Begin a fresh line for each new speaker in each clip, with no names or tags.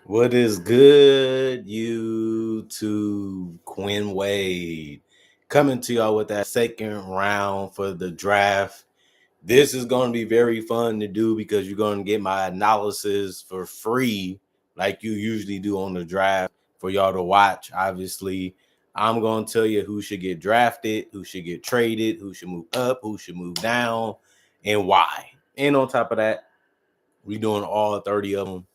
What is good, YouTube? Quinn Wade coming to y'all with that second round for the draft. This is going to be very fun to do because you're going to get my analysis for free, like you usually do on the draft, for y'all to watch. Obviously, I'm going to tell you who should get drafted, who should get traded, who should move up, who should move down, and why. And on top of that, we're doing all 30 of them.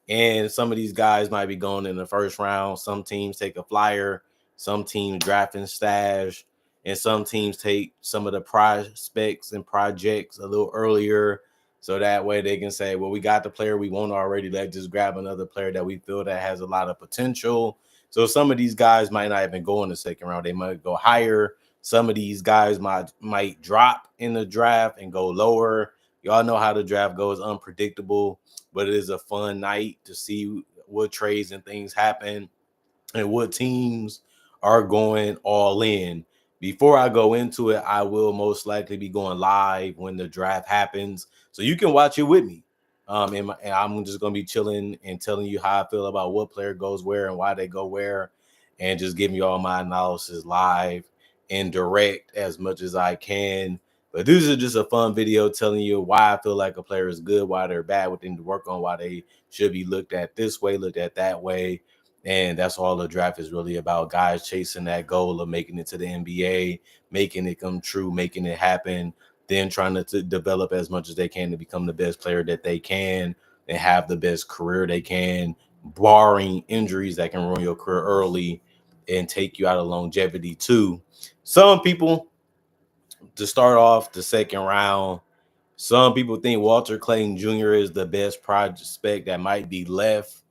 And some of these guys might be going in the first round. Some teams take a flyer, some teams draft and stash, and some teams take some of the prospects and projects a little earlier. So that way they can say, well, we got the player we want already. Let's just grab another player that we feel that has a lot of potential. So some of these guys might not even go in the second round. They might go higher. Some of these guys might drop in the draft and go lower. Y'all know how the draft goes, unpredictable, but it is a fun night to see what trades and things happen and what teams are going all in. Before I go into it, I will most likely be going live when the draft happens, so you can watch it with me. And I'm just gonna be chilling and telling you how I feel about what player goes where and why they go where, and just giving you all my analysis live and direct as much as I can. But this is just a fun video telling you why I feel like a player is good, why they're bad, what they need to work on, why they should be looked at this way, looked at that way. And that's all the draft is really about, guys chasing that goal of making it to the NBA, making it come true, making it happen, then trying to develop as much as they can to become the best player that they can and have the best career they can, barring injuries that can ruin your career early and take you out of longevity too. Some people, to start off the second round, some people think Walter Clayton Jr. is the best prospect that might be left.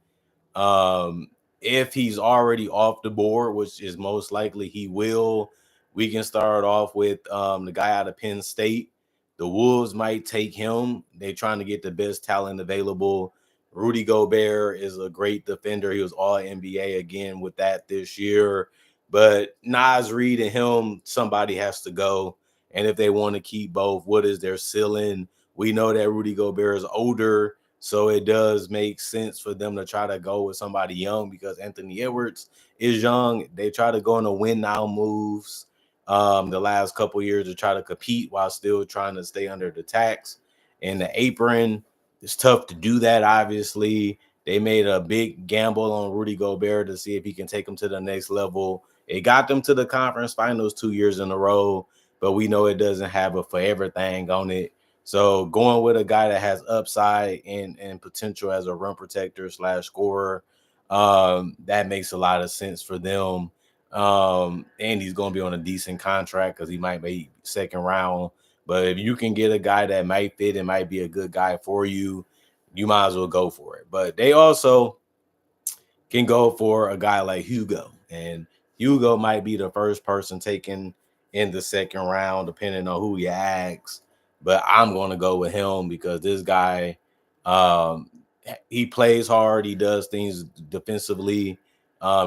Um, if he's already off the board, which is most likely he will, we can start off with the guy out of Penn State. The Wolves might take him. They're trying to get the best talent available. Rudy Gobert is a great defender. He was all NBA again with that this year. But Nas Reed and him, somebody has to go. And if they want to keep both, what is their ceiling? We know that Rudy Gobert is older, so it does make sense for them to try to go with somebody young because Anthony Edwards is young. They try to go on the win now moves the last couple years to try to compete while still trying to stay under the tax and the apron. It's tough to do that, obviously. They made a big gamble on Rudy Gobert to see if he can take them to the next level. It got them to the conference finals 2 years in a row, but we know it doesn't have a forever thing on it. So going with a guy that has upside and potential as a run protector slash scorer, that makes a lot of sense for them. And he's going to be on a decent contract because he might be second round. But if you can get a guy that might fit and might be a good guy for you, you might as well go for it. But they also can go for a guy like Hugo. And Hugo might be the first person taken in the second round, depending on who you ask. But I'm going to go with him because this guy, um, he plays hard. He does things defensively.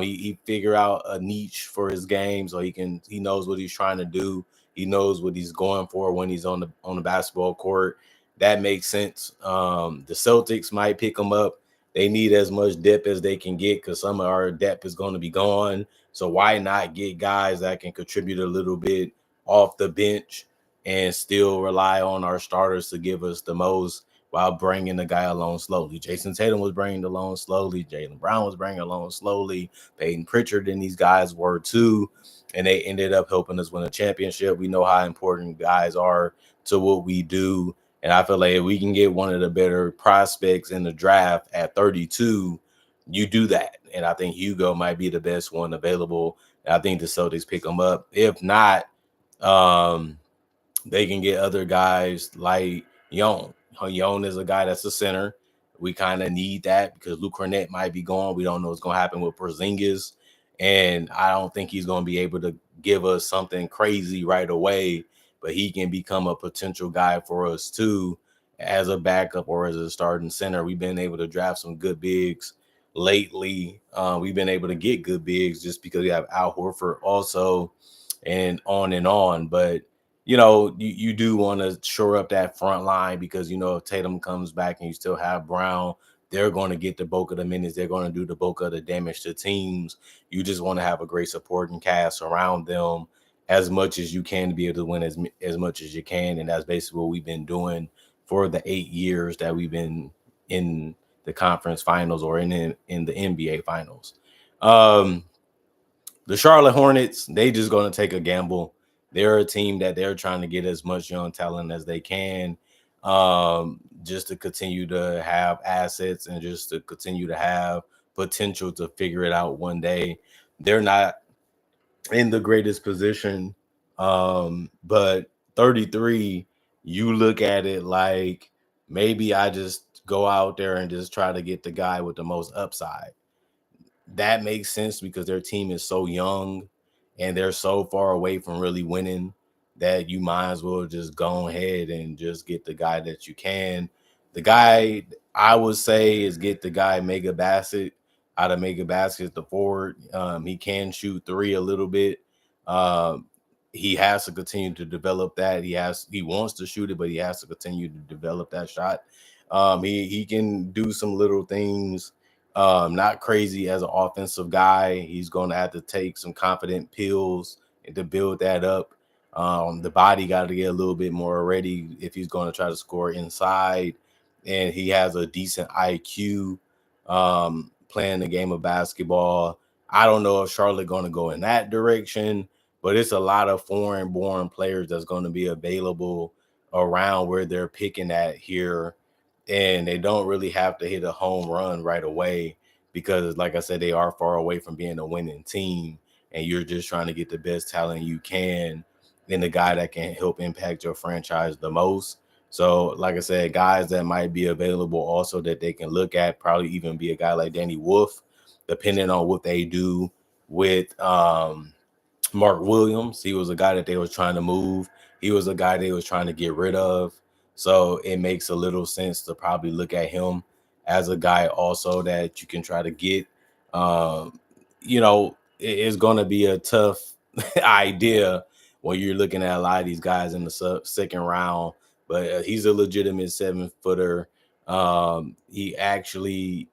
He figure out a niche for his game, so he knows what he's trying to do. He knows what he's going for when he's on the basketball court. That makes sense. The Celtics might pick him up. They need as much depth as they can get because some of our depth is going to be gone. So why not get guys that can contribute a little bit off the bench and still rely on our starters to give us the most while bringing the guy along slowly? Jason Tatum was bringing the along slowly. Jaylen Brown was bringing along slowly. Peyton Pritchard and these guys were too. And they ended up helping us win a championship. We know how important guys are to what we do. And I feel like if we can get one of the better prospects in the draft at 32, you do that. And I think Hugo might be the best one available. And I think the Celtics pick him up. If not, um, they can get other guys like Yon. Yon is a guy that's a center. We kind of need that because Luke Cornett might be gone. We don't know what's going to happen with Porzingis. And I don't think he's going to be able to give us something crazy right away, but he can become a potential guy for us too as a backup or as a starting center. We've been able to draft some good bigs lately. We've been able to get good bigs just because we have Al Horford also and on and on. But you do want to shore up that front line because if Tatum comes back and you still have Brown, they're going to get the bulk of the minutes. They're going to do the bulk of the damage to teams. You just want to have a great supporting cast around them as much as you can to be able to win as much as you can. And that's basically what we've been doing for the 8 years that we've been in the conference finals or in the NBA finals. The Charlotte Hornets, they just going to take a gamble. They're a team that they're trying to get as much young talent as they can, just to continue to have assets and just to continue to have potential to figure it out one day. They're not in the greatest position, but 33, you look at it like maybe I just go out there and just try to get the guy with the most upside. That makes sense because their team is so young and they're so far away from really winning that you might as well just go ahead and just get the guy that you can. The guy I would say is get the guy Mega Bassett out of Mega Bassett, the forward. He can shoot three a little bit. Um, he has to continue to develop that. He wants to shoot it, but he has to continue to develop that shot. He can do some little things, not crazy as an offensive guy. He's going to have to take some confident pills to build that up. The body got to get a little bit more ready if he's going to try to score inside. And he has a decent IQ, playing the game of basketball. I don't know if Charlotte going to go in that direction, but it's a lot of foreign-born players that's going to be available around where they're picking at here, and they don't really have to hit a home run right away because, like I said, they are far away from being a winning team, and you're just trying to get the best talent you can and the guy that can help impact your franchise the most. So, like I said, guys that might be available also that they can look at, probably even be a guy like Danny Wolf, depending on what they do with Mark Williams. He was a guy that they was trying to move. He was a guy they was trying to get rid of. So it makes a little sense to probably look at him as a guy also that you can try to get. Um, it's going to be a tough idea when you're looking at a lot of these guys in the second round, but he's a legitimate 7-footer. He actually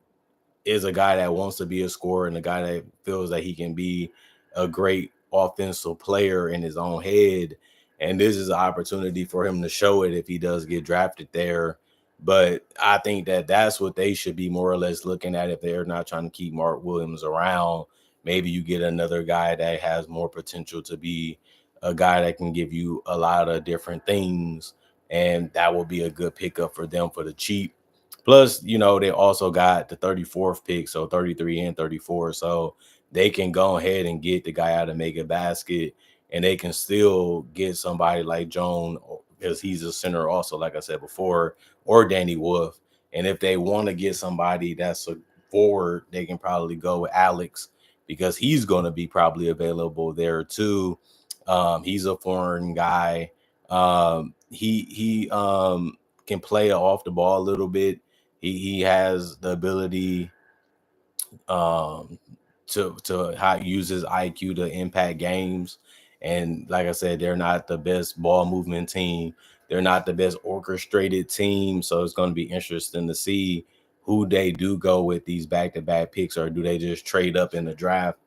is a guy that wants to be a scorer and a guy that feels that he can be a great offensive player in his own head. And this is an opportunity for him to show it if he does get drafted there. But I think that that's what they should be more or less looking at if they're not trying to keep Mark Williams around. Maybe you get another guy that has more potential to be a guy that can give you a lot of different things. And that will be a good pickup for them for the cheap. Plus, they also got the 34th pick, so 33 and 34. So they can go ahead and get the guy out of Mega Basket, and they can still get somebody like Joan, because he's a center also, like I said before, or Danny Wolf. And if they want to get somebody that's a forward, they can probably go with Alex because he's going to be probably available there too. He's a foreign guy. He can play off the ball a little bit. He has the ability um to how use his IQ to impact games. And like I said, they're not the best ball movement team. They're not the best orchestrated team. So it's going to be interesting to see who they do go with these back-to-back picks, or do they just trade up in the draft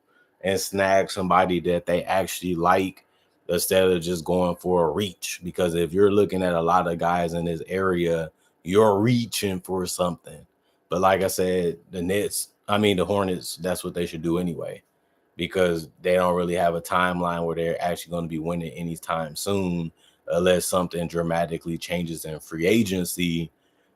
and snag somebody that they actually like instead of just going for a reach. Because if you're looking at a lot of guys in this area, you're reaching for something. But like I said, the Hornets, that's what they should do anyway, because they don't really have a timeline where they're actually going to be winning anytime soon, unless something dramatically changes in free agency.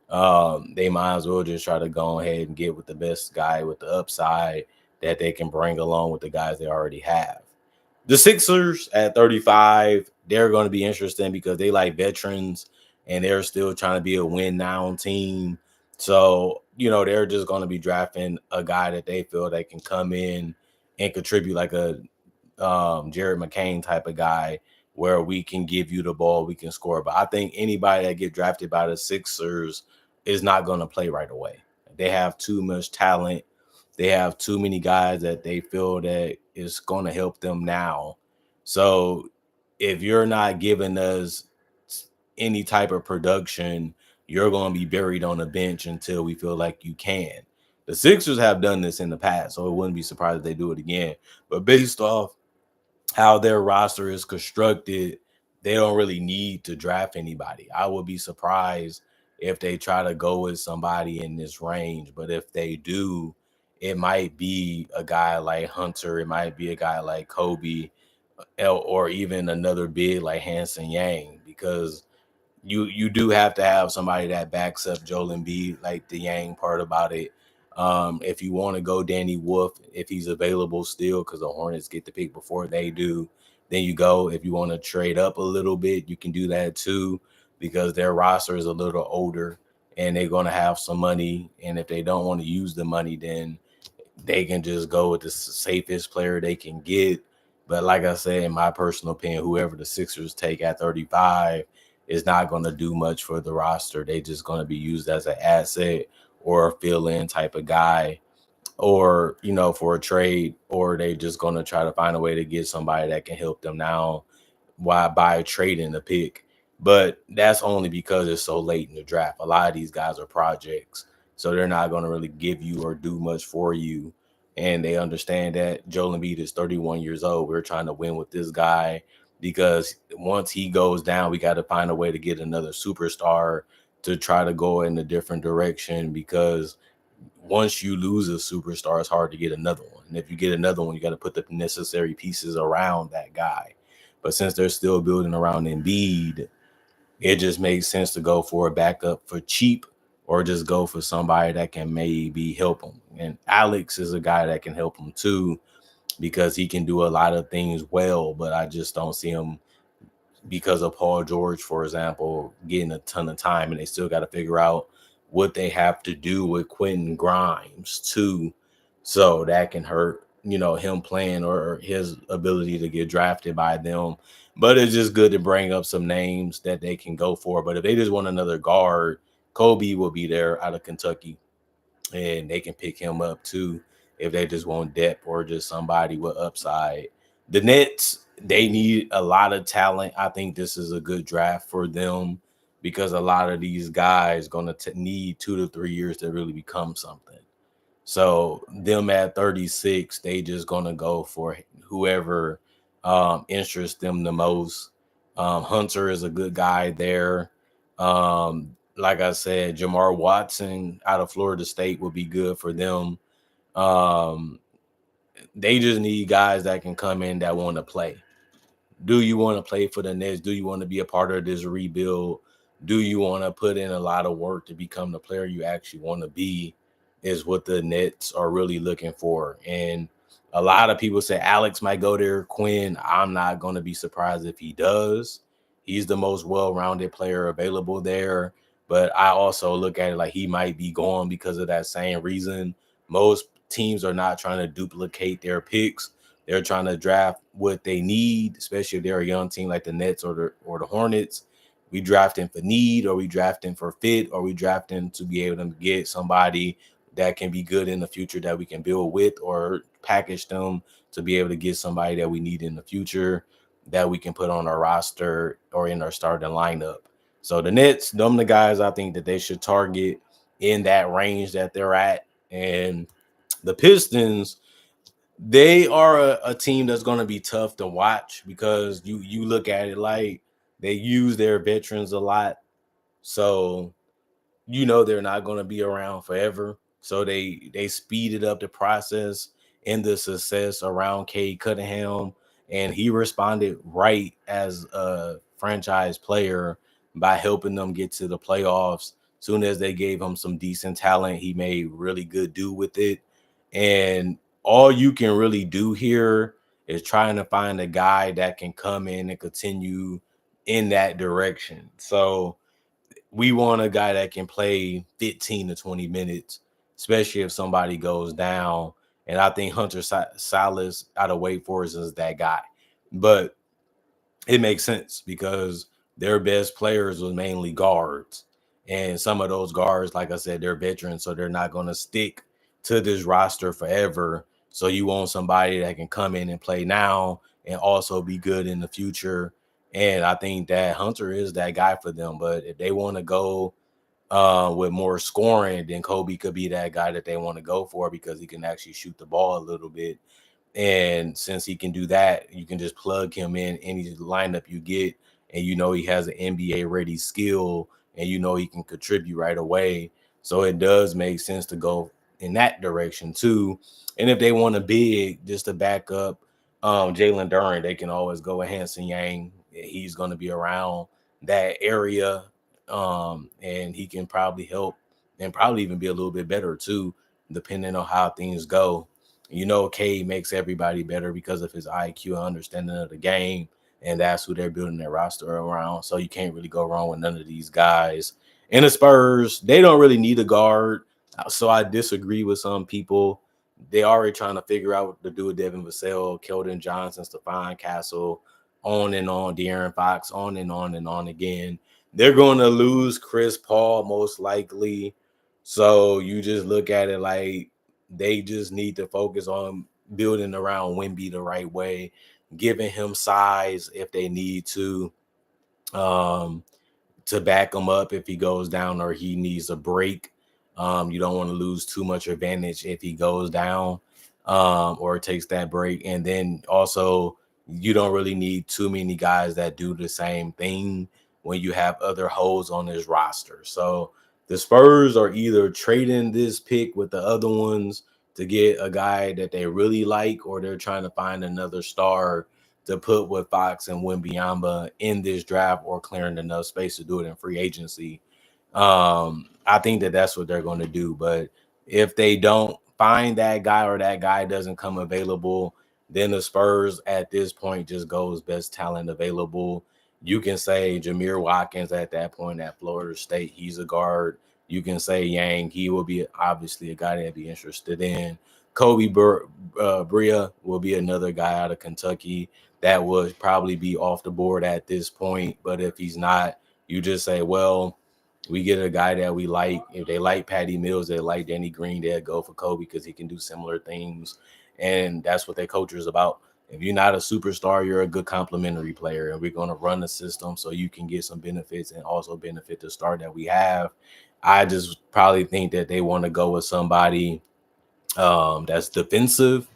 They might as well just try to go ahead and get with the best guy with the upside that they can bring along with the guys they already have. The Sixers at 35, they're going to be interesting because they like veterans and they're still trying to be a win now team. So, they're just going to be drafting a guy that they feel they can come in and contribute, like a Jared McCain type of guy, where we can give you the ball, we can score. But I think anybody that get drafted by the Sixers is not going to play right away. They have too much talent. They have too many guys that they feel that is going to help them now. So if you're not giving us any type of production, you're going to be buried on the bench until we feel like you can. The Sixers have done this in the past, so it wouldn't be surprised if they do it again. But based off how their roster is constructed, they don't really need to draft anybody. I would be surprised if they try to go with somebody in this range. But if they do, it might be a guy like Hunter. It might be a guy like Kobe, or even another big like Hanson Yang, because you do have to have somebody that backs up Joel Embiid, like the Yang part about it. If you want to go Danny Wolf, if he's available still, because the Hornets get the pick before they do, then you go. If you want to trade up a little bit, you can do that too, because their roster is a little older and they're going to have some money. And if they don't want to use the money, then they can just go with the safest player they can get. But like I said, in my personal opinion, whoever the Sixers take at 35 is not going to do much for the roster. They just going to be used as an asset or a fill-in type of guy, or for a trade, or they just going to try to find a way to get somebody that can help them now while by trading the pick. But that's only because it's so late in the draft. A lot of these guys are projects, so they're not going to really give you or do much for you. And they understand that Joel Embiid is 31 years old. We're trying to win with this guy, because once he goes down, we got to find a way to get another superstar to try to go in a different direction, because once you lose a superstar, it's hard to get another one. And if you get another one, you got to put the necessary pieces around that guy. But since they're still building around Embiid, it just makes sense to go for a backup for cheap, or just go for somebody that can maybe help him. And Alex is a guy that can help him too, because he can do a lot of things well, but I just don't see him, because of Paul George, for example, getting a ton of time, and they still got to figure out what they have to do with Quentin Grimes too. So that can hurt, him playing or his ability to get drafted by them. But it's just good to bring up some names that they can go for. But if they just want another guard, Kobe will be there out of Kentucky, and they can pick him up too if they just want depth or just somebody with upside. The Nets, they need a lot of talent. I think this is a good draft for them, because a lot of these guys going to need 2 to 3 years to really become something. So them at 36, they just going to go for whoever interests them the most. Hunter is a good guy there. Like I said, Jamar Watson out of Florida State would be good for them. Um, they just need guys that can come in that want to play. Do you want to play for the Nets? Do you want to be a part of this rebuild? Do you want to put in a lot of work to become the player you actually want to be? Is what the Nets are really looking for. And a lot of people say Alex might go there. Quinn, I'm not going to be surprised if he does. He's the most well-rounded player available there. But I also look at it like he might be gone because of that same reason. Most teams are not trying to duplicate their picks. They're trying to draft what they need, especially if they're a young team like the Nets or the Hornets. We drafting for need, or we drafting for fit, or we drafting to be able to get somebody that can be good in the future that we can build with, or package them to be able to get somebody that we need in the future that we can put on our roster or in our starting lineup. So the Nets, them the guys I think that they should target in that range that they're at. And the Pistons, they are a team that's going to be tough to watch, because you look at it like they use their veterans a lot. So they're not going to be around forever. So they speeded up the process and the success around Cade Cunningham, and he responded right as a franchise player by helping them get to the playoffs. Soon as they gave him some decent talent, he made really good do with it. And all you can really do here is trying to find a guy that can come in and continue in that direction. So we want a guy that can play 15 to 20 minutes, especially if somebody goes down. And I think Hunter Silas out of Wake Forest is that guy. But it makes sense, because their best players was mainly guards. And some of those guards, like I said, they're veterans, so they're not going to stick to this roster forever. So you want somebody that can come in and play now and also be good in the future. And I think that Hunter is that guy for them. But if they want to go with more scoring, then Kobe could be that guy that they want to go for because he can actually shoot the ball a little bit. And since he can do that, you can just plug him in any lineup you get, and he has an NBA ready skill, and he can contribute right away. So it does make sense to go in that direction too. And if they want a big just to back up Jalen Duren, they can always go with Hanson Yang. He's going to be around that area, and he can probably help and probably even be a little bit better too, depending on how things go. Cade makes everybody better because of his IQ and understanding of the game, and that's who they're building their roster around. So you can't really go wrong with none of these guys. And the Spurs, they don't really need a guard. So I disagree with some people. They already trying to figure out what to do with Devin Vassell, Keldon Johnson, Stephon Castle, on and on, De'Aaron Fox, on and on and on again. They're going to lose Chris Paul most likely. So you just look at it like they just need to focus on building around Wemby the right way, giving him size if they need um, to back him up if he goes down or he needs a break. You don't want to lose too much advantage if he goes down or takes that break. And then also, you don't really need too many guys that do the same thing when you have other holes on his roster. So the Spurs are either trading this pick with the other ones to get a guy that they really like, or they're trying to find another star to put with Fox and Wembanyama in this draft, or clearing enough space to do it in free agency. I think that that's what they're going to do. But if they don't find that guy, or that guy doesn't come available, then the Spurs at this point just goes best talent available. You can say Jameer Watkins at that point at Florida State. He's a guard. You can say Yang. He will be obviously a guy that'd be interested in. Kobe Bria will be another guy out of Kentucky that would probably be off the board at this point. But if he's not, you just say, well, we get a guy that we like. If they like Patty Mills, they like Danny Green, they'll go for Kobe because he can do similar things. And that's what their culture is about. If you're not a superstar, you're a good complementary player. And we're going to run the system so you can get some benefits and also benefit the star that we have. I just probably think that they want to go with somebody that's defensive.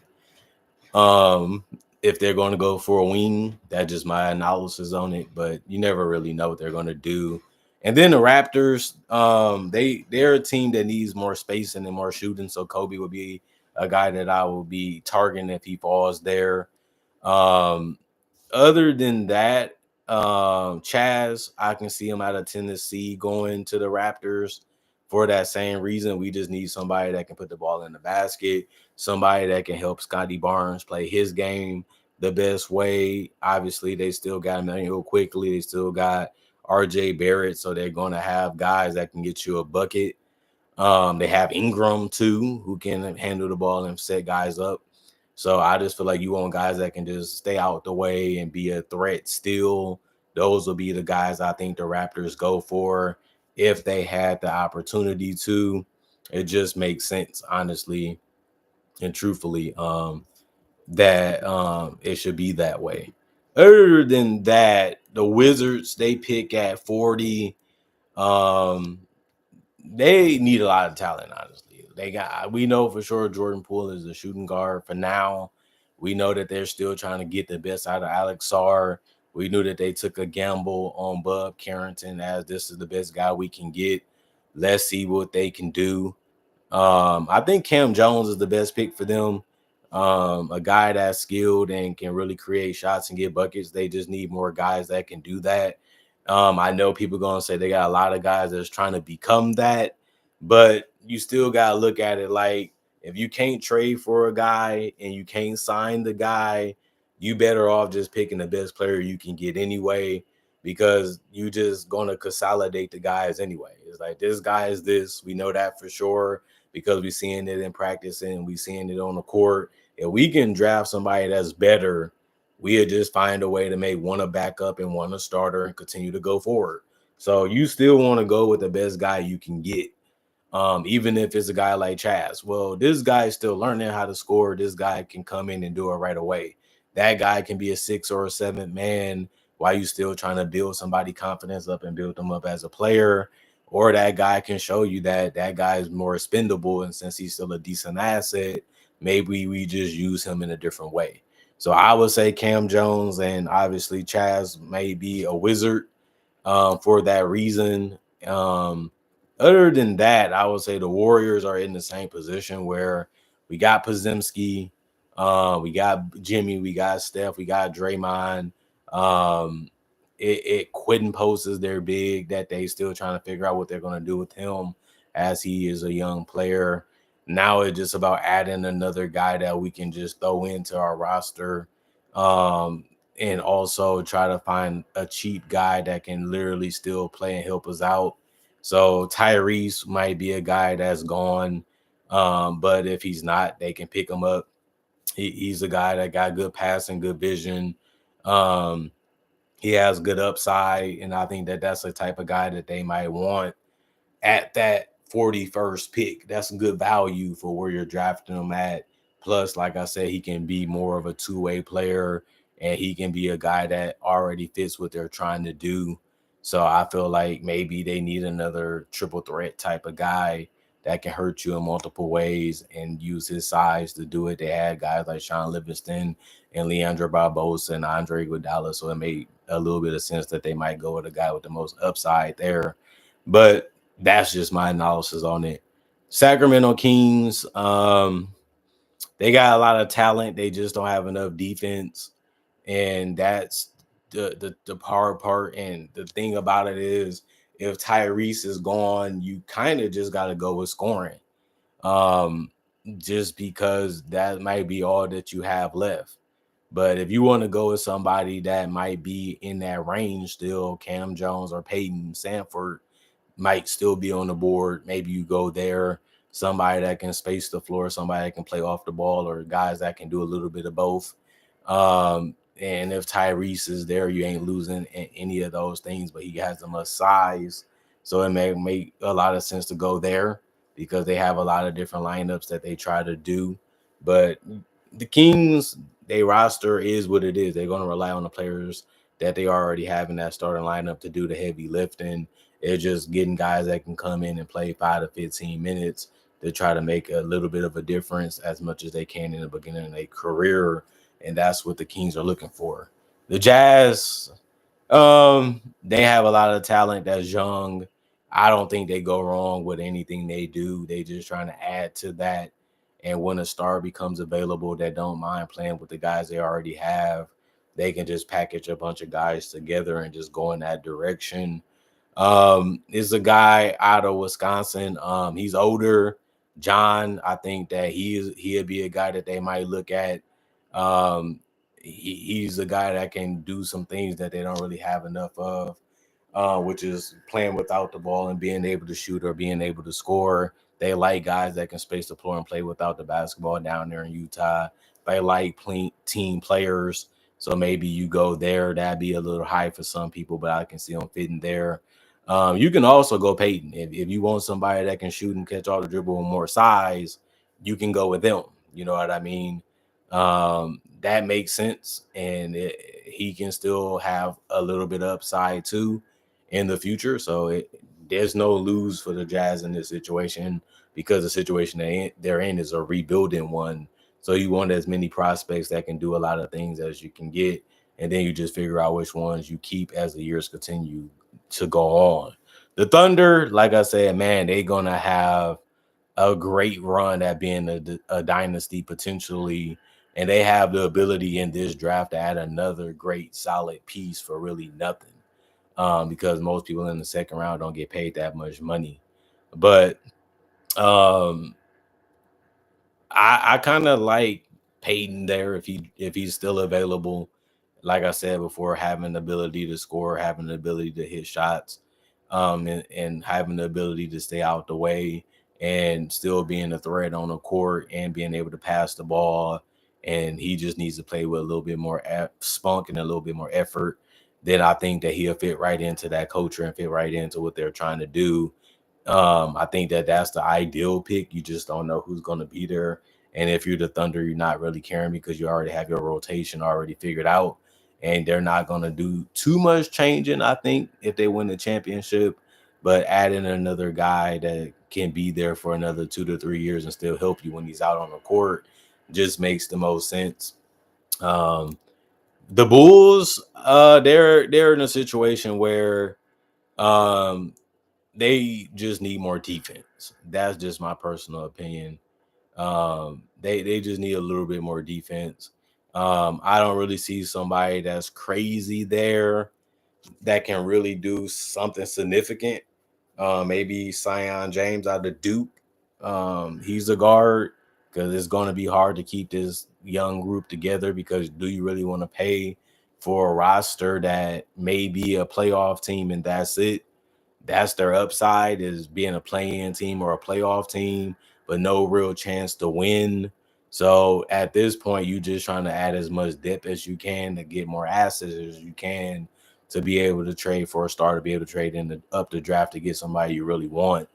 If they're going to go for a wing, that's just my analysis on it. But you never really know what they're going to do. And then the Raptors, they're a team that needs more spacing and more shooting. So Kobe would be a guy that I will be targeting if he falls there. Um, Other than that, Chaz, I can see him out of Tennessee going to the Raptors for that same reason. We just need somebody that can put the ball in the basket, somebody that can help Scotty Barnes play his game the best way. Obviously, they still got Emmanuel Quickly. They still got RJ Barrett. So they're going to have guys that can get you a bucket. They have Ingram too, who can handle the ball and set guys up. So I just feel like you want guys that can just stay out the way and be a threat still. Those will be the guys I think the Raptors go for if they had the opportunity to. It just makes sense, honestly and truthfully, that it should be that way. Other than that, the Wizards, they pick at 40. Um, they need a lot of talent, honestly. We know for sure Jordan Poole is a shooting guard for now. We know that they're still trying to get the best out of Alex Sarr. We knew that they took a gamble on Bub Carrington as this is the best guy we can get. Let's see what they can do. I think Cam Jones is the best pick for them. A guy that's skilled and can really create shots and get buckets. They just need more guys that can do that. I know people going to say they got a lot of guys that's trying to become that, but you still got to look at it like if you can't trade for a guy and you can't sign the guy, you better off just picking the best player you can get anyway, because you just going to consolidate the guys anyway. It's like this guy is this. We know that for sure because we're seeing it in practice and we're seeing it on the court. If we can draft somebody that's better, we'll just find a way to make one a backup and one a starter and continue to go forward. So you still want to go with the best guy you can get. Even if it's a guy like Chaz. Well, this guy is still learning how to score. This guy can come in and do it right away. That guy can be a 6 or a 7 man while you still trying to build somebody confidence up and build them up as a player. or that guy can show you that that guy is more expendable, and since he's still a decent asset, maybe we just use him in a different way. So I would say Cam Jones, and obviously Chaz may be a wizard for that reason. Um, Other than that, I would say the Warriors are in the same position where we got Podzimski, we got Jimmy, we got Steph, we got Draymond. Um, Quentin Post is their big that they still trying to figure out what they're going to do with him as he is a young player. Now it's just about adding another guy that we can just throw into our roster. Um, and also try to find a cheap guy that can literally still play and help us out. So Tyrese might be a guy that's gone, but if he's not, they can pick him up. He's a guy that got good passing, good vision. Um, he has good upside, and I think that that's the type of guy that they might want at that 41st pick. That's good value for where you're drafting him at. Plus, like I said, he can be more of a two-way player, and he can be a guy that already fits what they're trying to do. So I feel like maybe they need another triple threat type of guy that can hurt you in multiple ways and use his size to do it. They had guys like Sean Livingston and Leandro Barbosa and Andre Iguodala, so it made a little bit of sense that they might go with a guy with the most upside there. But that's just my analysis on it. Sacramento Kings, they got a lot of talent. They just don't have enough defense, and that's the hard part. And the thing about it is, if Tyrese is gone, you kind of just got to go with scoring, um, just because that might be all that you have left. But if you want to go with somebody that might be in that range still, Cam Jones or Peyton Sanford might still be on the board. Maybe you go there, somebody that can space the floor, somebody that can play off the ball, or guys that can do a little bit of both. And if Tyrese is there, you ain't losing any of those things, but he has the much size. So it may make a lot of sense to go there because they have a lot of different lineups that they try to do. But the Kings, their roster is what it is. They're going to rely on the players that they already have in that starting lineup to do the heavy lifting. It's just getting guys that can come in and play 5 to 15 minutes to try to make a little bit of a difference as much as they can in the beginning of their career. And that's what the Kings are looking for. The Jazz, they have a lot of talent that's young. I don't think they go wrong with anything they do. They just trying to add to that. And when a star becomes available that don't mind playing with the guys they already have, they can just package a bunch of guys together and just go in that direction. Is a guy out of Wisconsin. He's older. John, I think that he'd be a guy that they might look at. Um, he's a guy that can do some things that they don't really have enough of, which is playing without the ball and being able to shoot or being able to score. They like guys that can space the floor and play without the basketball down there in Utah. They like team players. So maybe you go there. That'd be a little high for some people, but I can see them fitting there. You can also go Peyton. If you want somebody that can shoot and catch all the dribble with more size, you can go with them. You know what I mean? That makes sense. And he can still have a little bit of upside too in the future. So there's no lose for the Jazz in this situation because the situation they're in is a rebuilding one. So you want as many prospects that can do a lot of things as you can get. And then you just figure out which ones you keep as the years continue to go on. The Thunder, like I said, man, they're going to have a great run at being a dynasty potentially. And they have the ability in this draft to add another great solid piece for really nothing. Because most people in the second round don't get paid that much money. But um, I kind of like Peyton there if he's still available. Like I said before, having the ability to score, having the ability to hit shots, and having the ability to stay out the way and still being a threat on the court and being able to pass the ball. And he just needs to play with a little bit more spunk and a little bit more effort. Then I think that he'll fit right into that culture and fit right into what they're trying to do. I think that that's the ideal pick. You just don't know who's going to be there. And if you're the Thunder, you're not really caring because you already have your rotation already figured out. And they're not going to do too much changing, I think, if they win the championship. but adding another guy that can be there for another 2 to 3 years and still help you when he's out on the court just makes the most sense. Um, the Bulls, they're in a situation where um, they just need more defense. That's just my personal opinion. They just need a little bit more defense. I don't really see somebody that's crazy there that can really do something significant. Maybe Sion James out of Duke. He's a guard because it's going to be hard to keep this young group together. Because do you really want to pay for a roster that may be a playoff team and that's it? That's their upside, is being a play-in team or a playoff team, but no real chance to win. So at this point, you just trying to add as much depth as you can to get more assets as you can to be able to trade for a star, to be able to trade in up the draft to get somebody you really want.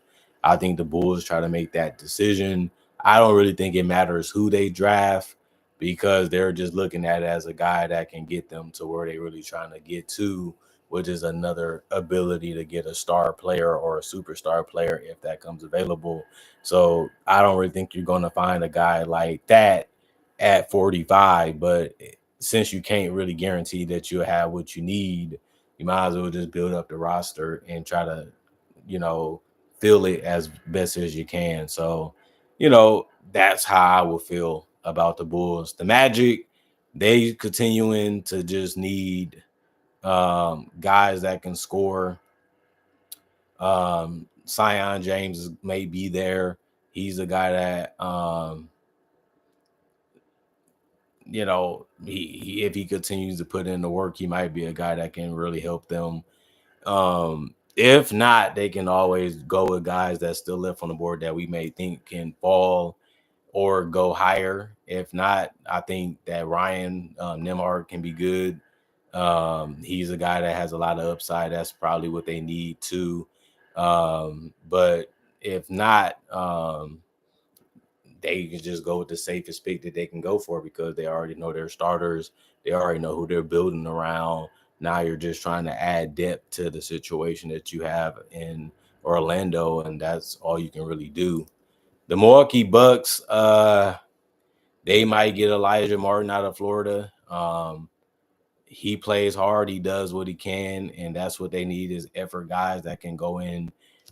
I think the Bulls try to make that decision. I don't really think it matters who they draft because they're just looking at it as a guy that can get them to where they're really trying to get to, which is another ability to get a star player or a superstar player if that comes available. So I don't really think you're going to find a guy like that at 45, but since you can't really guarantee that you'll have what you need, you might as well just build up the roster and try to, you know, fill it as best as you can. So, that's how I would feel about the Bulls. The Magic, they continuing to just need guys that can score. Sion James may be there. He's a guy that he if he continues to put in the work, he might be a guy that can really help them. If not, they can always go with guys that still left on the board that we may think can fall or go higher. If not, I think that Ryan Nembhard can be good. He's a guy that has a lot of upside. That's probably what they need too. But if not, they can just go with the safest pick that they can go for because they already know their starters. They already know who they're building around. Now you're just trying to add depth to the situation that you have in Orlando, and that's all you can really do. The Milwaukee Bucks, they might get Elijah Martin out of Florida. He plays hard. He does what he can, and that's what they need is effort guys that can go in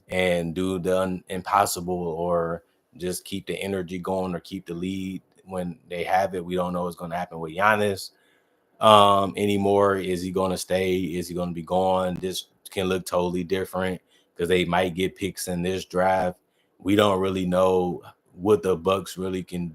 and do the impossible or just keep the energy going or keep the lead when they have it. We don't know what's going to happen with Giannis anymore. Is he going to stay? Is he going to be gone? This can look totally different because they might get picks in this draft. We don't really know what the Bucks really can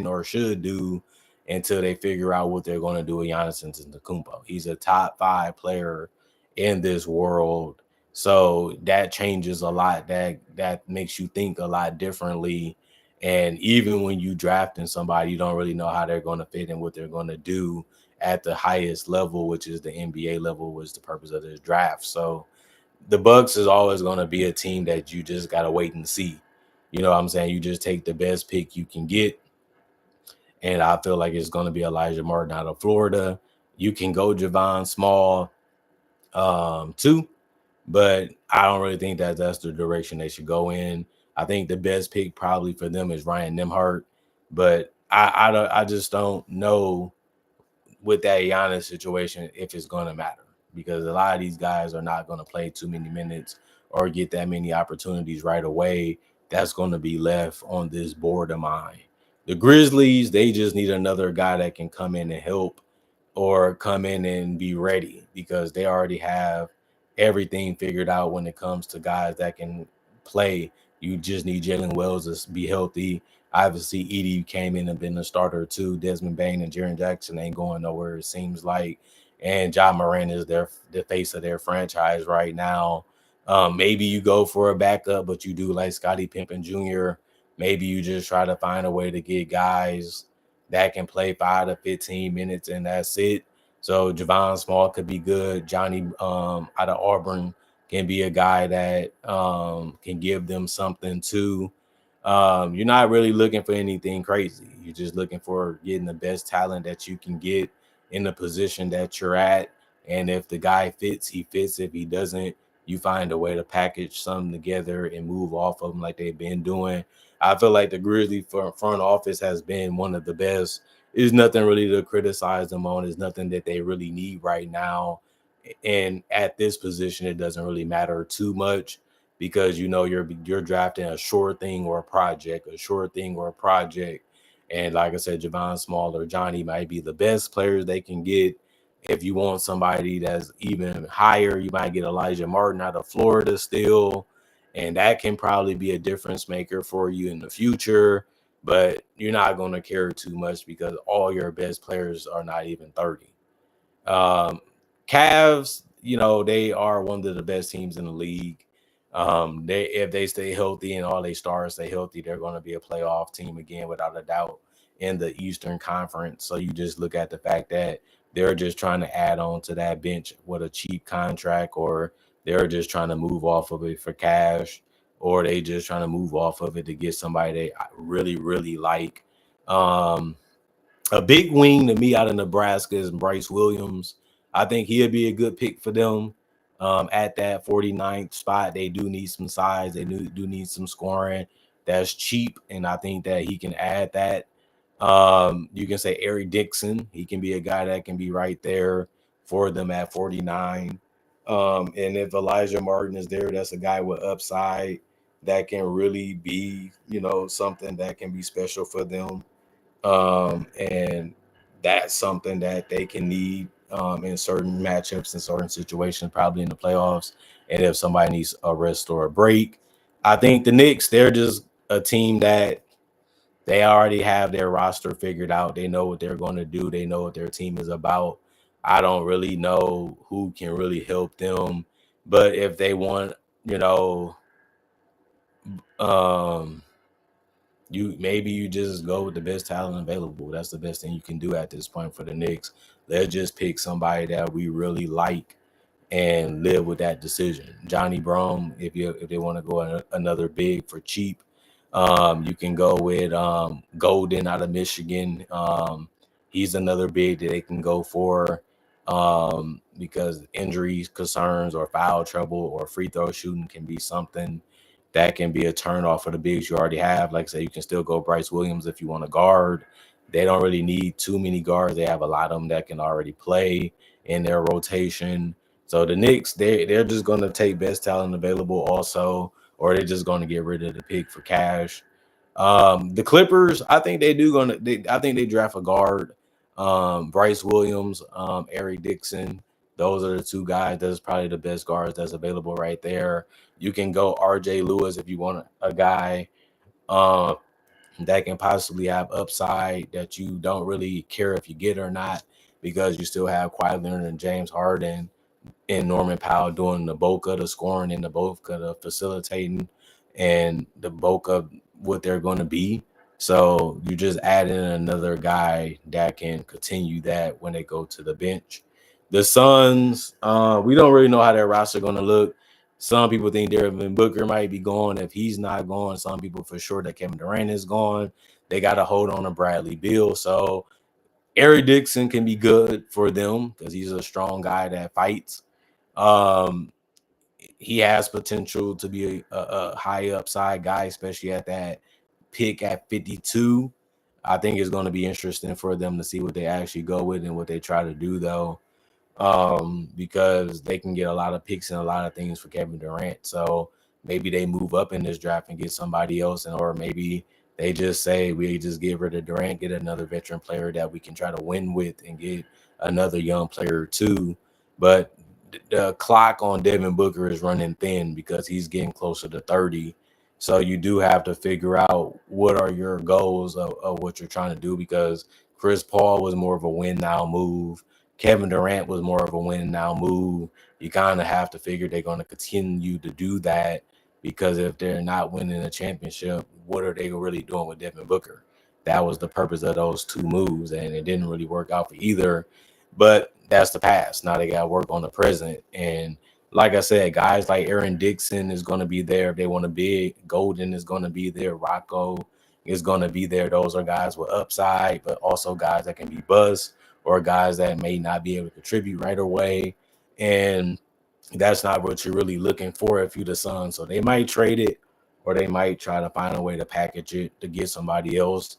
or should do until they figure out what they're going to do with Giannis Antetokounmpo. He's a top 5 player in this world, so that changes a lot. That makes you think a lot differently. And even when you drafting somebody, you don't really know how they're going to fit and what they're going to do at the highest level, which is the NBA level, was the purpose of this draft. So the Bucks is always going to be a team that you just got to wait and see. You know what I'm saying? You just take the best pick you can get. And I feel like it's going to be Elijah Martin out of Florida. You can go Javon Small too, but I don't really think that that's the direction they should go in. I think the best pick probably for them is Ryan Nembhard, but I just don't know with that Giannis situation if it's going to matter because a lot of these guys are not going to play too many minutes or get that many opportunities right away. That's going to be left on this board of mine. The Grizzlies, they just need another guy that can come in and help or come in and be ready because they already have everything figured out when it comes to guys that can play. You just need Jalen Wells to be healthy. Obviously, Edey came in and been a starter too. Desmond Bane and Jaren Jackson ain't going nowhere, it seems like. And Ja Morant is the face of their franchise right now. Maybe you go for a backup, but you do like Scottie Pippen Jr. Maybe you just try to find a way to get guys that can play 5 to 15 minutes, and that's it. So Javon Small could be good. Johnny out of Auburn can be a guy that can give them something too. You're not really looking for anything crazy. You're just looking for getting the best talent that you can get in the position that you're at. And if the guy fits, he fits. If he doesn't, you find a way to package something together and move off of them like they've been doing. I feel like the Grizzlies front office has been one of the best. There's nothing really to criticize them on. There's nothing that they really need right now. And at this position, it doesn't really matter too much because you're drafting a sure thing or a project. And like I said, Javon Small or Johnny might be the best players they can get. If you want somebody that's even higher, you might get Elijah Martin out of Florida still. And that can probably be a difference maker for you in the future. But you're not going to care too much because all your best players are not even 30. Cavs, they are one of the best teams in the league. If they stay healthy and all they stars stay healthy, they're going to be a playoff team again without a doubt in the Eastern Conference. So you just look at the fact that they're just trying to add on to that bench with a cheap contract, or they're just trying to move off of it for cash, or they just trying to move off of it to get somebody they really, really like. A big wing to me out of Nebraska is Bryce Williams. I think he'll be a good pick for them at that 49th spot. They do need some size. They do need some scoring. That's cheap, and I think that he can add that. You can say Eric Dixon. He can be a guy that can be right there for them at 49. And if Elijah Martin is there, that's a guy with upside that can really be, something that can be special for them. And that's something that they can need in certain matchups, in certain situations, probably in the playoffs. And if somebody needs a rest or a break, I think the Knicks, they're just a team that they already have their roster figured out. They know what they're going to do. They know what their team is about. I don't really know who can really help them. But if they want, you just go with the best talent available. That's the best thing you can do at this point for the Knicks. Let's just pick somebody that we really like and live with that decision. Johnny Brome, if they want to go another big for cheap, you can go with Golden out of Michigan. He's another big that they can go for because injuries, concerns, or foul trouble or free throw shooting can be something that can be a turn off for the bigs you already have. Like I say, you can still go Bryce Williams if you want to guard. They don't really need too many guards. They have a lot of them that can already play in their rotation. So the Knicks, they're just going to take best talent available also, or they're just going to get rid of the pick for cash. The Clippers, I think I think they draft a guard. Bryce Williams, Eric Dixon. Those are the two guys. That's probably the best guards that's available right there. You can go RJ Lewis if you want a guy that can possibly have upside that you don't really care if you get or not, because you still have Kawhi Leonard and James Harden and Norman Powell doing the bulk of the scoring and the bulk of the facilitating and the bulk of what they're going to be. So you just add in another guy that can continue that when they go to the bench. The Suns, we don't really know how their roster going to look. Some people think Devin Booker might be gone. If he's not gone, some people for sure that Kevin Durant is gone. They got to hold on to Bradley Beal. So Eric Dixon can be good for them because he's a strong guy that fights. He has potential to be a high upside guy, especially at that pick at 52. I think it's going to be interesting for them to see what they actually go with and what they try to do, though, because they can get a lot of picks and a lot of things for Kevin Durant. So maybe they move up in this draft and get somebody else, or maybe they just say we just get rid of Durant, get another veteran player that we can try to win with, and get another young player too. But the clock on Devin Booker is running thin because he's getting closer to 30. So you do have to figure out what are your goals of what you're trying to do, because Chris Paul was more of a win now move. Kevin Durant was more of a win now move. You kind of have to figure they're going to continue to do that, because if they're not winning a championship, what are they really doing with Devin Booker? That was the purpose of those two moves, and it didn't really work out for either. But that's the past. Now they got to work on the present. And like I said, guys like Aaron Dixon is going to be there if they want to big. Golden is going to be there. Rocco is going to be there. Those are guys with upside, but also guys that can be bust, or guys that may not be able to contribute right away. And that's not what you're really looking for if you're the Suns. So they might trade it, or they might try to find a way to package it to get somebody else,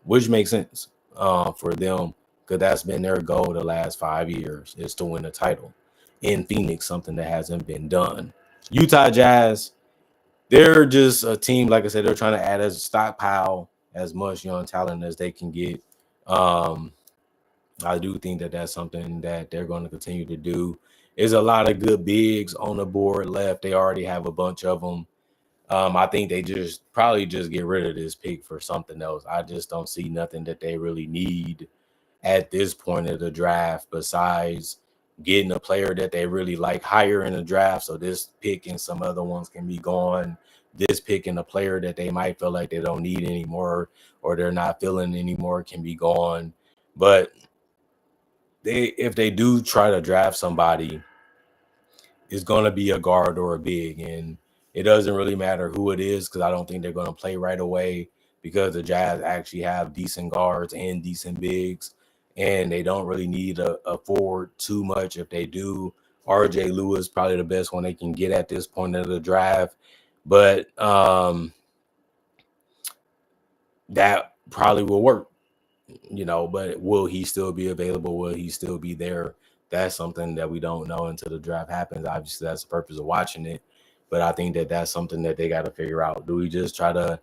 which makes sense for them, because that's been their goal the last 5 years, is to win a title in Phoenix, something that hasn't been done. Utah Jazz, they're just a team, like I said, they're trying to add as a stockpile as much young talent as they can get. Um, I do think that that's something that they're going to continue to do. There's a lot of good bigs on the board left. They already have a bunch of them. I think they just probably just get rid of this pick for something else. I just don't see nothing that they really need at this point of the draft besides getting a player that they really like higher in the draft. So this pick and some other ones can be gone. This pick and a player that they might feel like they don't need anymore or they're not feeling anymore can be gone. But if they do try to draft somebody, it's going to be a guard or a big, and it doesn't really matter who it is because I don't think they're going to play right away because the Jazz actually have decent guards and decent bigs, and they don't really need a forward too much. If they do, RJ Lewis probably the best one they can get at this point of the draft, but that probably will work. But will he still be available? Will he still be there? That's something that we don't know until the draft happens. Obviously, that's the purpose of watching it. But I think that that's something that they got to figure out. Do we just try to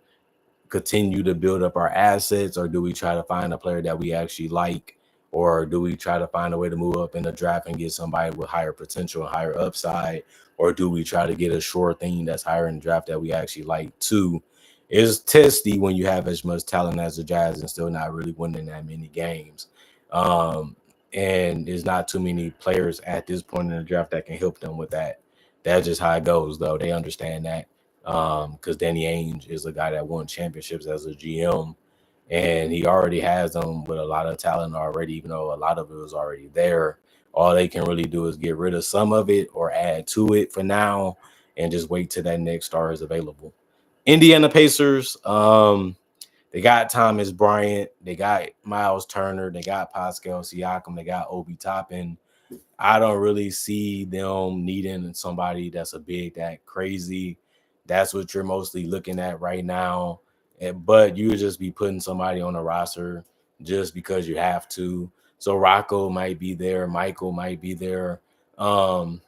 continue to build up our assets, or do we try to find a player that we actually like, or do we try to find a way to move up in the draft and get somebody with higher potential and higher upside, or do we try to get a sure thing that's higher in the draft that we actually like too? It's testy when you have as much talent as the Jazz and still not really winning that many games. And there's not too many players at this point in the draft that can help them with that. That's just how it goes, though. They understand that because Danny Ainge is a guy that won championships as a GM, and he already has them with a lot of talent already, even though a lot of it was already there. All they can really do is get rid of some of it or add to it for now and just wait till that next star is available. Indiana Pacers, they got Thomas Bryant, they got Miles Turner, they got Pascal Siakam, they got Obi Toppin. I don't really see them needing somebody that's a big, that crazy. That's what you're mostly looking at right now. But you would just be putting somebody on the roster just because you have to. So Rocco might be there, Michael might be there. Um,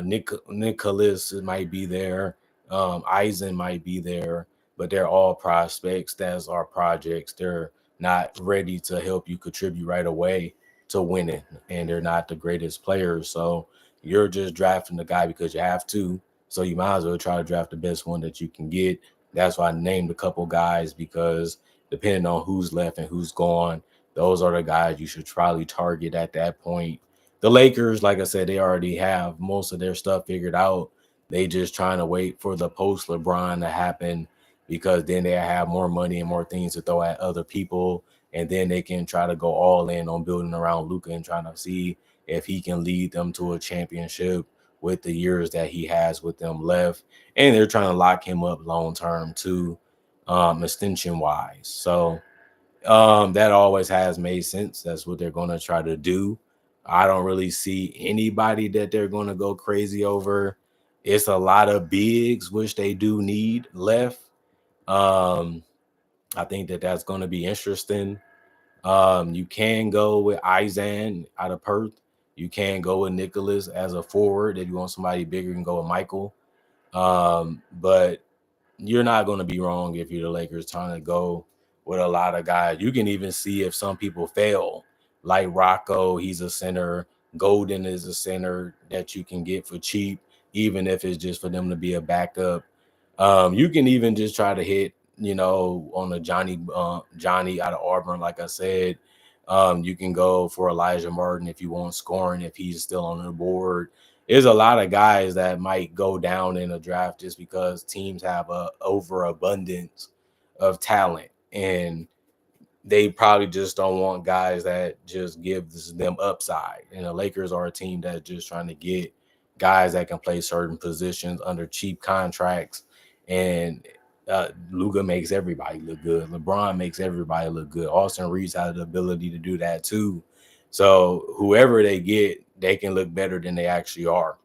Nicholas might be there. Eisen might be there, but they're all prospects. That's our projects. They're not ready to help you contribute right away to winning, and they're not the greatest players. So you're just drafting the guy because you have to. So you might as well try to draft the best one that you can get. That's why I named a couple guys, because depending on who's left and who's gone, those are the guys you should probably target at that point. The Lakers, like I said, they already have most of their stuff figured out. They just trying to wait for the post LeBron to happen, because then they have more money and more things to throw at other people, and then they can try to go all in on building around Luka and trying to see if he can lead them to a championship with the years that he has with them left. And they're trying to lock him up long term too, extension wise. So that always has made sense. That's what they're going to try to do. I don't really see anybody that they're going to go crazy over. It's a lot of bigs, which they do need left. Um, I think that that's going to be interesting. You can go with Izan out of Perth. You can go with Nicholas as a forward. If you want somebody bigger, you can go with Michael. But you're not going to be wrong if you're the Lakers trying to go with a lot of guys. You can even see if some people fail, like Rocco, he's a center. Golden is a center that you can get for cheap, even if it's just for them to be a backup. You can even just try to hit, on the Johnny out of Auburn, like I said. You can go for Elijah Martin if you want scoring, if he's still on the board. There's a lot of guys that might go down in a draft just because teams have a overabundance of talent, and they probably just don't want guys that just gives them upside. And the Lakers are a team that's just trying to get guys that can play certain positions under cheap contracts. And Luka makes everybody look good. LeBron makes everybody look good. Austin Reeves has the ability to do that too. So whoever they get, they can look better than they actually are.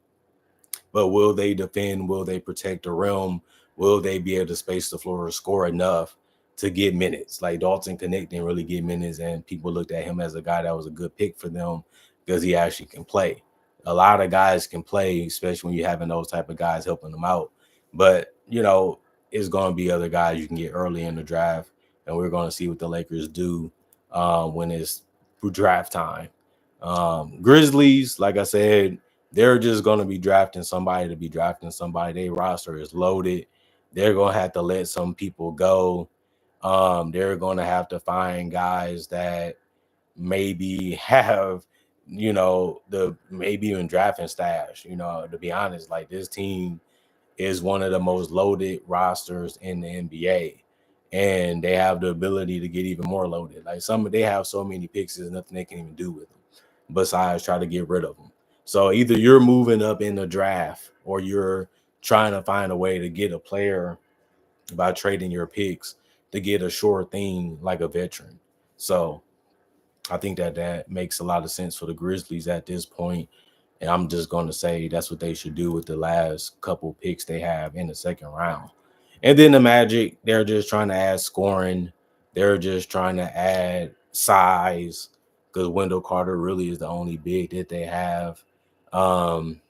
but will they defend? Will they protect the rim? Will they be able to space the floor or score enough to get minutes? Like Dalton Connect didn't really get minutes, and people looked at him as a guy that was a good pick for them because he actually can play. A lot of guys can play, especially when you're having those type of guys helping them out. But it's going to be other guys you can get early in the draft, and we're going to see what the Lakers do when it's draft time. Grizzlies, like I said, they're just going to be drafting somebody to be drafting somebody. Their roster is loaded. They're going to have to let some people go. They're going to have to find guys that maybe have, the maybe even drafting stash. To be honest, like this team is one of the most loaded rosters in the NBA. And they have the ability to get even more loaded. Like they have so many picks, there's nothing they can even do with them besides try to get rid of them. So either you're moving up in the draft or you're trying to find a way to get a player by trading your picks to get a sure thing like a veteran. So I think that makes a lot of sense for the Grizzlies at this point. And I'm just going to say that's what they should do with the last couple picks they have in the second round. And then the Magic, they're just trying to add scoring. They're just trying to add size because Wendell Carter really is the only big that they have. Um,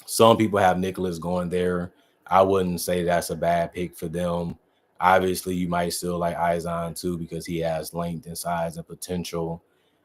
some people have Nicholas going there. I wouldn't say that's a bad pick for them. Obviously, you might still like Izon too because he has length and size and potential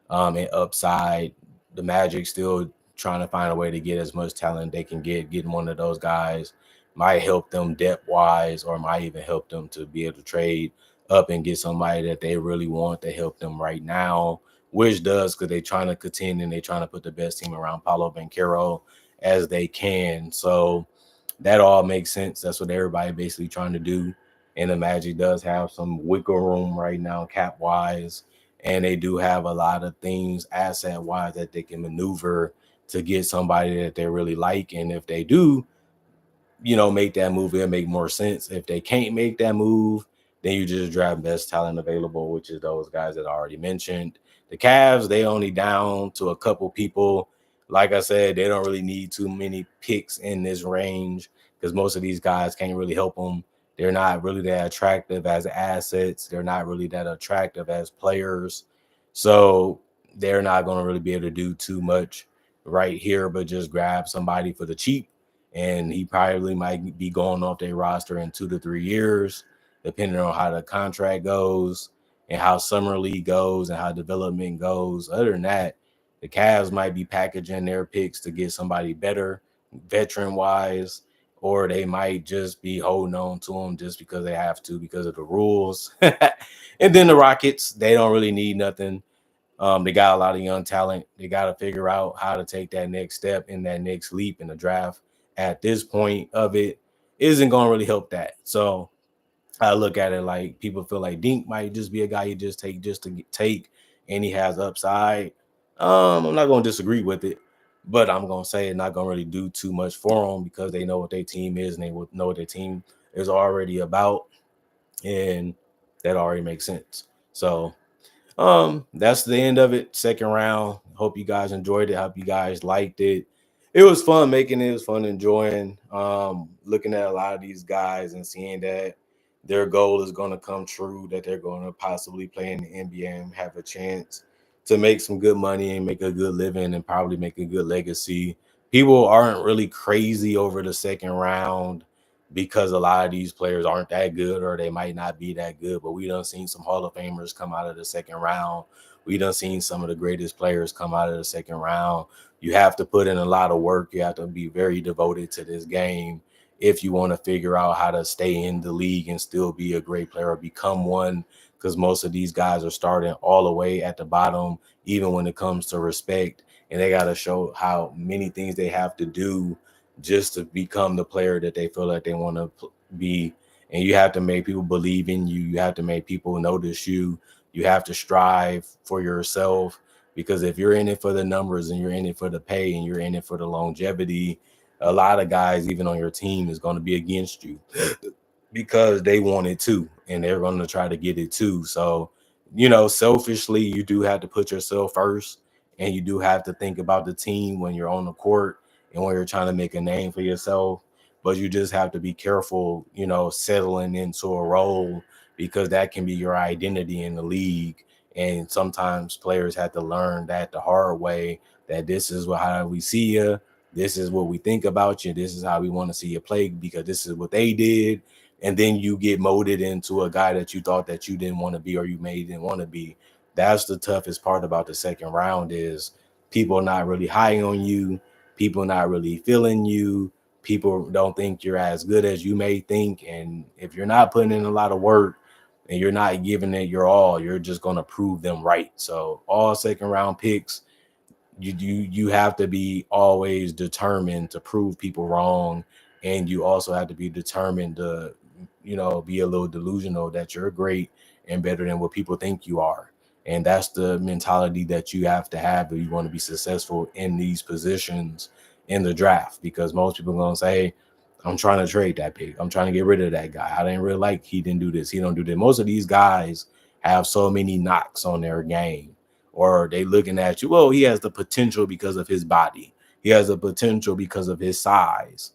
and upside. The Magic still trying to find a way to get as much talent they can get. Getting one of those guys might help them depth wise, or might even help them to be able to trade up and get somebody that they really want to help them right now, which does because they're trying to contend and they're trying to put the best team around Paulo Banchero as they can. So that all makes sense. That's what everybody basically trying to do. And the Magic does have some wiggle room right now, cap wise. And they do have a lot of things asset wise that they can maneuver to get somebody that they really like. And if they do, make that move, it'll make more sense. If they can't make that move, then you just draft best talent available, which is those guys that I already mentioned. The Cavs, they only down to a couple people. Like I said, they don't really need too many picks in this range because most of these guys can't really help them. They're not really that attractive as assets. They're not really that attractive as players. So they're not going to really be able to do too much right here, but just grab somebody for the cheap. And he probably might be going off their roster in 2 to 3 years, depending on how the contract goes and how summer league goes and how development goes. Other than that, the Cavs might be packaging their picks to get somebody better, veteran wise, or they might just be holding on to them just because they have to because of the rules. And then the Rockets, they don't really need nothing. They got a lot of young talent. They got to figure out how to take that next step in that next leap in the draft. At this point of it, isn't going to really help that. So I look at it like people feel like Dink might just be a guy you just take just to take, and he has upside. I'm not going to disagree with it, but I'm going to say it's not going to really do too much for them because they know what their team is and they will know what their team is already about, and that already makes sense. So that's the end of it. Second round. Hope you guys enjoyed it. Hope you guys liked it. It was fun making it. It was fun enjoying looking at a lot of these guys and seeing that their goal is going to come true, that they're going to possibly play in the NBA and have a chance to make some good money and make a good living and probably make a good legacy. People aren't really crazy over the second round because a lot of these players aren't that good or they might not be that good. But we done seen some Hall of Famers come out of the second round. We done seen some of the greatest players come out of the second round. You have to put in a lot of work. You have to be very devoted to this game if you want to figure out how to stay in the league and still be a great player or become one, because most of these guys are starting all the way at the bottom, even when it comes to respect. And they got to show how many things they have to do just to become the player that they feel like they want to be. And you have to make people believe in you. You have to make people notice you. You have to strive for yourself, because if you're in it for the numbers and you're in it for the pay and you're in it for the longevity, a lot of guys, even on your team, is going to be against you because they want it too, and they're going to try to get it too. So, selfishly, you do have to put yourself first, and you do have to think about the team when you're on the court. and when you're trying to make a name for yourself. But you just have to be careful, settling into a role, because that can be your identity in the league. And sometimes players have to learn that the hard way, that this is how we see you, this is what we think about you, this is how we want to see you play, because this is what they did. And then you get molded into a guy that you thought that you didn't want to be, or you maybe didn't want to be. That's the toughest part about the second round, is people not really high on you, people not really feeling you, people don't think you're as good as you may think. And if you're not putting in a lot of work and you're not giving it your all, you're just going to prove them right. So all second round picks, you have to be always determined to prove people wrong, and you also have to be determined to be a little delusional that you're great and better than what people think you are. And that's the mentality that you have to have if you want to be successful in these positions in the draft, because most people are going to say, hey, I'm trying to trade that pick, I'm trying to get rid of that guy, I didn't really like, he didn't do this, he don't do that. Most of these guys have so many knocks on their game, or they looking at you, well, he has the potential because of his body, he has the potential because of his size,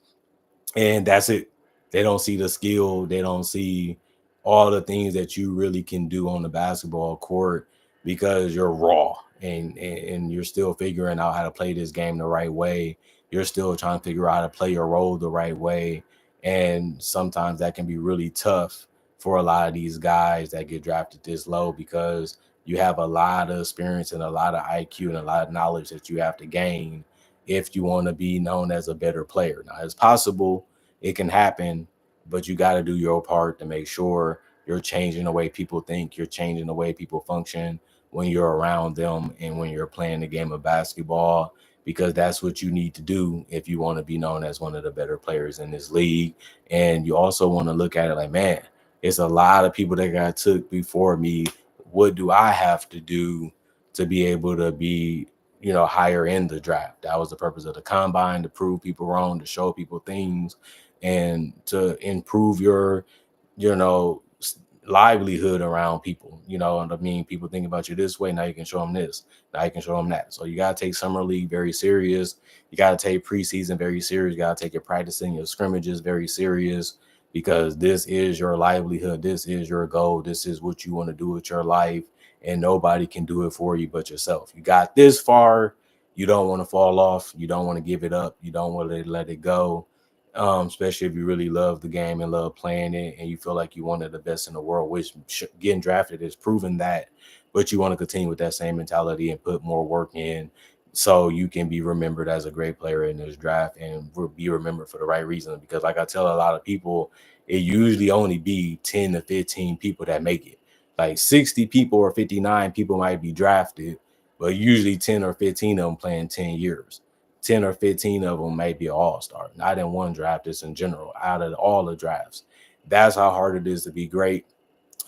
and that's it. They don't see the skill, they don't see all the things that you really can do on the basketball court, because you're raw, and you're still figuring out how to play this game the right way. You're still trying to figure out how to play your role the right way. And sometimes that can be really tough for a lot of these guys that get drafted this low, because you have a lot of experience and a lot of IQ and a lot of knowledge that you have to gain if you want to be known as a better player. Now, it's possible, it can happen, but you got to do your part to make sure you're changing the way people think, you're changing the way people function when you're around them and when you're playing the game of basketball, because that's what you need to do if you want to be known as one of the better players in this league. And you also want to look at it like, man, it's a lot of people that got took before me. What do I have to do to be able to be higher in the draft? That was the purpose of the combine, to prove people wrong, to show people things, and to improve your you know livelihood around people. And I mean, people think about you this way, now you can show them this, now you can show them that. So you got to take summer league very serious, you got to take preseason very serious, you got to take your practicing, your scrimmages very serious, because this is your livelihood, this is your goal, this is what you want to do with your life, and nobody can do it for you but yourself. You got this far, you don't want to fall off, you don't want to give it up, you don't want to let it go. Especially if you really love the game and love playing it, and you feel like you're one of the best in the world, which getting drafted is proven that. But you want to continue with that same mentality and put more work in, so you can be remembered as a great player in this draft, and be remembered for the right reason. Because like I tell a lot of people, it usually only be 10 to 15 people that make it. Like 60 people or 59 people might be drafted, but usually 10 or 15 of them playing 10 years. 10 or 15 of them may be an all-star, not in one draft, just in general, out of all the drafts. That's how hard it is to be great.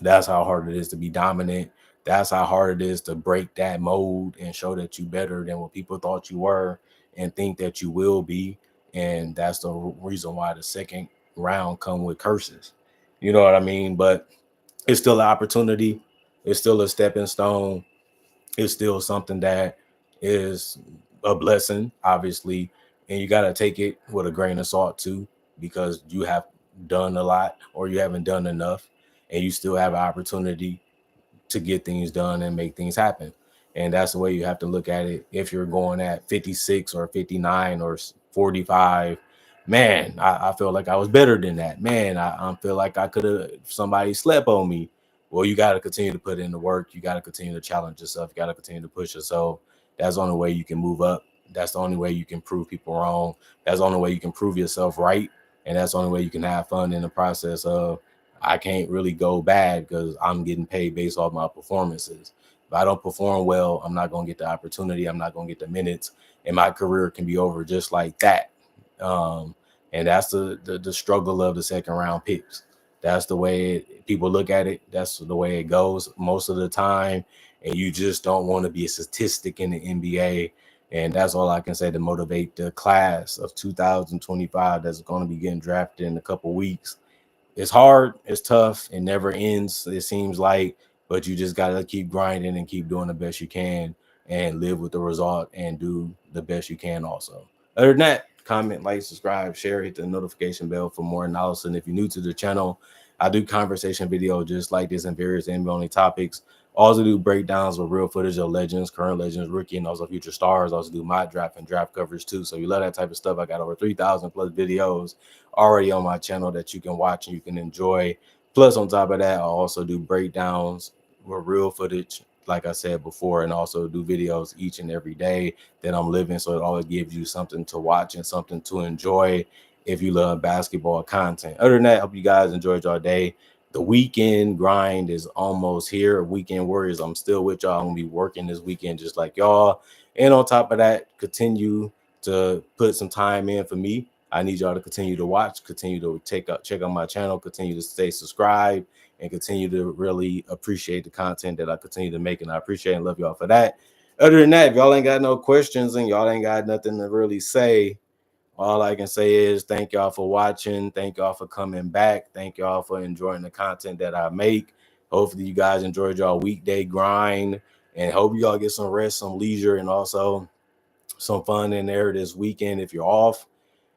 That's how hard it is to be dominant. That's how hard it is to break that mold and show that you better than what people thought you were and think that you will be. And that's the reason why the second round come with curses. You know what I mean? But it's still an opportunity. It's still a stepping stone. It's still something that is a blessing, obviously, and you got to take it with a grain of salt too, because you have done a lot or you haven't done enough, and you still have an opportunity to get things done and make things happen. And that's the way you have to look at it. If you're going at 56 or 59 or 45, man, I feel like I was better than that. Man, I feel like I could have, somebody slept on me. Well, you got to continue to put in the work. You got to continue to challenge yourself. You got to continue to push yourself. That's the only way you can move up. That's the only way you can prove people wrong. That's the only way you can prove yourself right. And that's the only way you can have fun in the process of, I can't really go bad because I'm getting paid based off my performances. If I don't perform well, I'm not going to get the opportunity. I'm not going to get the minutes, and my career can be over just like that. Um, and that's the struggle of the second round picks. That's the way people look at it. That's the way it goes most of the time. And you just don't want to be a statistic in the NBA. And that's all I can say to motivate the class of 2025 that's going to be getting drafted in a couple weeks. It's hard, it's tough, it never ends, it seems like, but you just gotta keep grinding and keep doing the best you can and live with the result and do the best you can also. Other than that, comment, like, subscribe, share, hit the notification bell for more analysis. And if you're new to the channel, I do conversation videos just like this and various NBA-only topics. Also do breakdowns with real footage of legends, current legends, rookie, and also future stars. Also do mock draft and draft coverage too. So if you love that type of stuff, I got over 3,000 plus videos already on my channel that you can watch and you can enjoy. Plus, on top of that, I also do breakdowns with real footage, like I said before, and also do videos each and every day that I'm living. So it always gives you something to watch and something to enjoy if you love basketball content. Other than that, I hope you guys enjoyed your day. The weekend grind is almost here. Weekend Warriors, I'm still with y'all. I'm gonna be working this weekend just like y'all. And on top of that, continue to put some time in for me. I need y'all to continue to watch, continue to check out my channel, continue to stay subscribed, and continue to really appreciate the content that I continue to make. And I appreciate and love y'all for that. Other than that, if y'all ain't got no questions and y'all ain't got nothing to really say, all I can say is thank y'all for watching. Thank y'all for coming back. Thank y'all for enjoying the content that I make. Hopefully you guys enjoyed y'all weekday grind, and hope y'all get some rest, some leisure, and also some fun in there this weekend if you're off.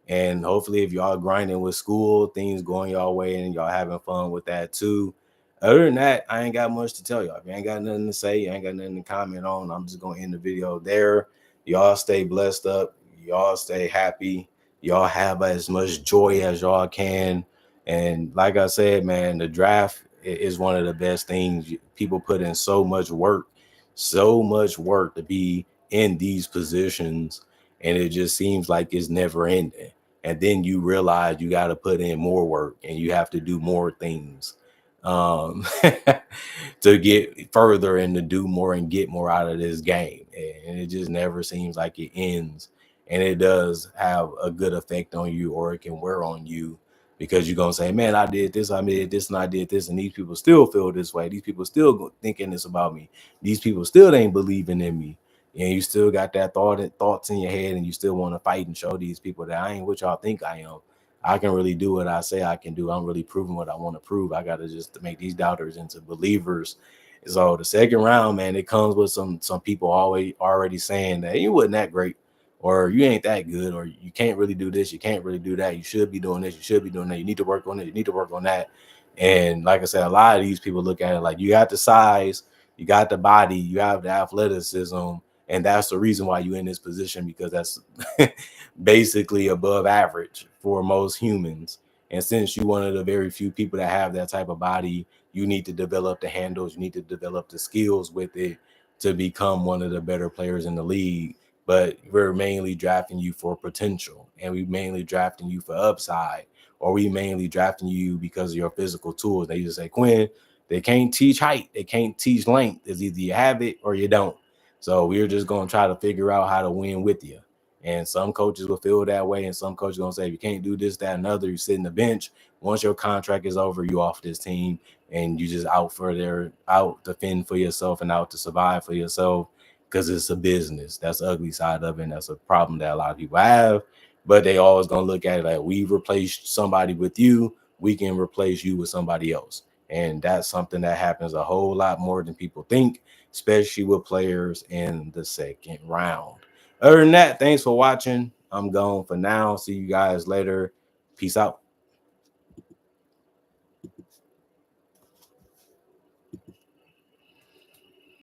And hopefully if y'all grinding with school, things going y'all way and y'all having fun with that too. Other than that, I ain't got much to tell y'all. If you ain't got nothing to say, you ain't got nothing to comment on, I'm just going to end the video there. Y'all stay blessed up. Y'all stay happy. Y'all have as much joy as y'all can. And like I said, man, the draft is one of the best things. People put in so much work to be in these positions, and it just seems like it's never ending. And then you realize you got to put in more work and you have to do more things to get further and to do more and get more out of this game. And it just never seems like it ends. And it does have a good effect on you, or it can wear on you, because you're going to say, man, I did this, and I did this, and these people still feel this way. These people still thinking this about me. These people still ain't believing in me. And you still got that thoughts in your head, and you still want to fight and show these people that I ain't what y'all think I am. I can really do what I say I can do. I'm really proving what I want to prove. I got to just make these doubters into believers. So the second round, man, it comes with some people already saying that you wasn't that great, or you ain't that good, or you can't really do this, you can't really do that. You should be doing this, you should be doing that. You need to work on it, you need to work on that. And like I said, a lot of these people look at it like you got the size, you got the body, you have the athleticism, and that's the reason why you're in this position, because that's basically above average for most humans. And since you're one of the very few people that have that type of body, you need to develop the handles, you need to develop the skills with it to become one of the better players in the league. But we're mainly drafting you for potential, and we mainly drafting you for upside, or we mainly drafting you because of your physical tools. They just say, Quinn, they can't teach height, they can't teach length. It's either you have it or you don't. So we're just going to try to figure out how to win with you. And some coaches will feel that way, and some coaches are going to say, if you can't do this, that, and other, you sit in the bench. Once your contract is over, you off this team, and you just out to fend for yourself and out to survive for yourself, because it's a business. That's the ugly side of it, and that's a problem that a lot of people have. But they always going to look at it like, we've replaced somebody with you, we can replace you with somebody else. And that's something that happens a whole lot more than people think, especially with players in the second round. Other than that, thanks for watching. I'm gone for now. See you guys later. Peace out.